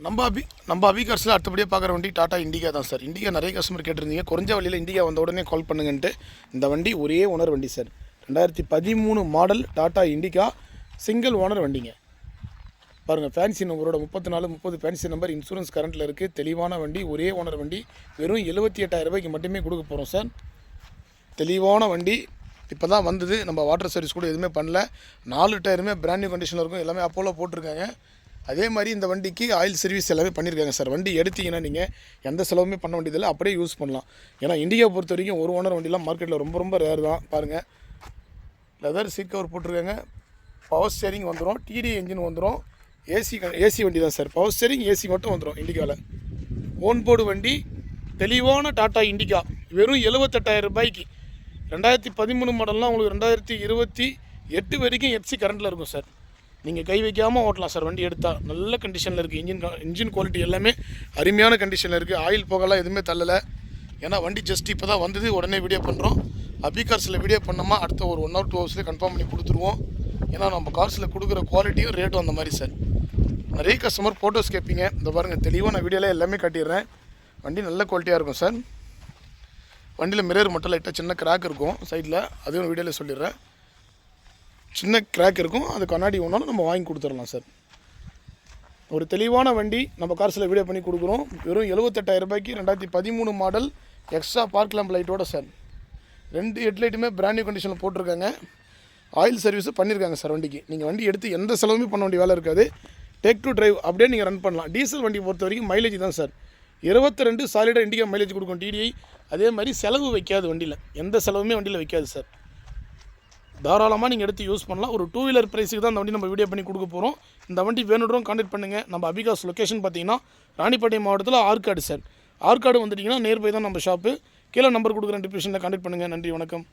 நம்ம அபிகார்ஸில் அடுத்தபடியாக பார்க்குற வண்டி டாடா இண்டிகா தான் சார். இண்டிகா நிறைய கஸ்டமர் கேட்டிருந்தீங்க. குறைஞ்ச வழியில் இண்டிகா வந்த உடனே கால் பண்ணுங்கன்ட்டு. இந்த வண்டி ஒரே ஓனர் வண்டி sir. 2013 model Tata Indica single owner வண்டிங்க. பாருங்கள், ஃபேன்சி நம்பரோட 3430 ஃபேன்சி நம்பர், இன்சூரன்ஸ் கரண்ட்டில் இருக்குது. தெளிவான வண்டி, ஒரே ஓனர் வண்டி. வெறும் 78,000 ரூபாய்க்கு மட்டுமே கொடுக்க போகிறோம் சார். தெளிவான வண்டி. இப்போ தான் வந்தது. நம்ம வாட்டர் சர்வீஸ் கூட எதுவுமே பண்ணல. 4 டயருமே பிராண்ட் நியூ கண்டிஷனில் இருக்கும். எல்லாமே அப்போலோ போட்டிருக்காங்க. அதே மாதிரி இந்த வண்டிக்கு ஆயில் சர்வீஸ் எல்லாமே பண்ணியிருக்காங்க சார். வண்டி எடுத்திங்கன்னா நீங்கள் எந்த செலவுமே பண்ண வேண்டியதில்லை, அப்படியே யூஸ் பண்ணலாம். ஏன்னா இண்டிகா பொறுத்த வரைக்கும் ஒரு ஓனர் வண்டிலாம் மார்க்கெட்டில் ரொம்ப ரேர் தான். பாருங்கள், லெதர் சீட் கவர் போட்டிருக்காங்க. பவர் ஸ்டேரிங் வந்துடும், டிடி என்ஜின் வந்துடும். ஏசி வண்டி தான் சார். பவர் ஸ்டேரிங் ஏசி மட்டும் வந்துடும் இண்டிகாவில். ஓன் போர்டு வண்டி, தெளிவான டாட்டா இண்டிகா. வெறும் 78,000 ரூபாய்க்கு. 2013 மாடல்லாம் உங்களுக்கு 2028 வரைக்கும் எஃப்சி கரண்ட்டில் இருக்கும் சார். நீங்கள் கை வைக்காமல் ஓட்டலாம் சார். வண்டி எடுத்தால் நல்ல கண்டிஷனில் இருக்குது. இன்ஜின் குவாலிட்டி எல்லாமே அருமையான கண்டிஷனில் இருக்குது. ஆயில் போகலாம் எதுவுமே தள்ளலை. ஏன்னா வண்டி ஜஸ்ட் இப்போ தான் வந்தது, உடனே வீடியோ பண்ணுறோம். அபிகார்ஸில் வீடியோ பண்ணோமா அடுத்த ஒரு 1 or 2 ஹவர்ஸ்லேயே கன்ஃபார்ம் பண்ணி கொடுத்துருவோம். ஏன்னா நம்ம கார்ஸில் கொடுக்குற குவாலிட்டியும் ரேட்டும் அந்த மாதிரி சார். நிறைய கஸ்டமர் ஃபோட்டோஸ் கேட்பீங்க. இந்த பாருங்கள், தெளிவாக நான் வீடியோவில் எல்லாமே காட்டிடுறேன். வண்டி நல்ல குவாலிட்டியாக இருக்கும் சார். வண்டியில் மிரர் மட்டும் லைட்டாக சின்ன கிராக் இருக்கும் சைடில், அதுவும் வீடியோவில் சொல்லிடுறேன். சின்ன கிராக் இருக்கும், அது கண்ணாடி ஒன்றாலும் நம்ம வாங்கி கொடுத்துடலாம் சார். ஒரு தெளிவான வண்டி நம்ம கார்ஸில் வீடியோ பண்ணி கொடுக்குறோம். வெறும் 78,000 ரூபாய்க்கு. 2013 மாடல், எக்ஸ்ட்ரா பார்க் லேம்ப் லைட்டோட சார். 2 ஹெட்லைட்டுமே பிராண்ட் நியூ கண்டிஷனில் போட்டிருக்காங்க. ஆயில் சர்வீஸும் பண்ணியிருக்காங்க சார் வண்டிக்கு. நீங்கள் வண்டி எடுத்து எந்த செலவுமே பண்ண வேண்டிய வேலை இருக்காது. டேக் டு டிரைவ் அப்படியே நீங்கள் ரன் பண்ணலாம். டீசல் வண்டி பொறுத்த வரைக்கும் மைலேஜ் தான் சார். 22 சாலிடாக இண்டிகா மைலேஜ் கொடுக்கும் டிடிஐ. அதே மாதிரி செலவு வைக்காது வண்டியில், எந்த செலவுமே வண்டியில் வைக்காது சார். தாராளமாக நீங்கள் எடுத்து யூஸ் பண்ணலாம். ஒரு 2 வீலர் ப்ரைஸுக்கு தான் இந்த வண்டி நம்ம வீடியோ பண்ணி கொடுக்க போகிறோம். இந்த வண்டி வேணுன்றோம் கான்டாக்ட் பண்ணுங்கள். நம்ம அபிகாஸ் லொக்கேஷன் பார்த்தீங்கன்னா ராணிப்பேட்டை மாவட்டத்தில் ஆற்காடு சார். ஆற்காடு வந்துட்டிங்கன்னா நியர்பை தான் நம்ம ஷாப்பு. கீழே நம்பர் கொடுக்குறேன், டிஸ்கிரிப்ஷனில் கான்டாக்ட் பண்ணுங்கள். நன்றி, வணக்கம்.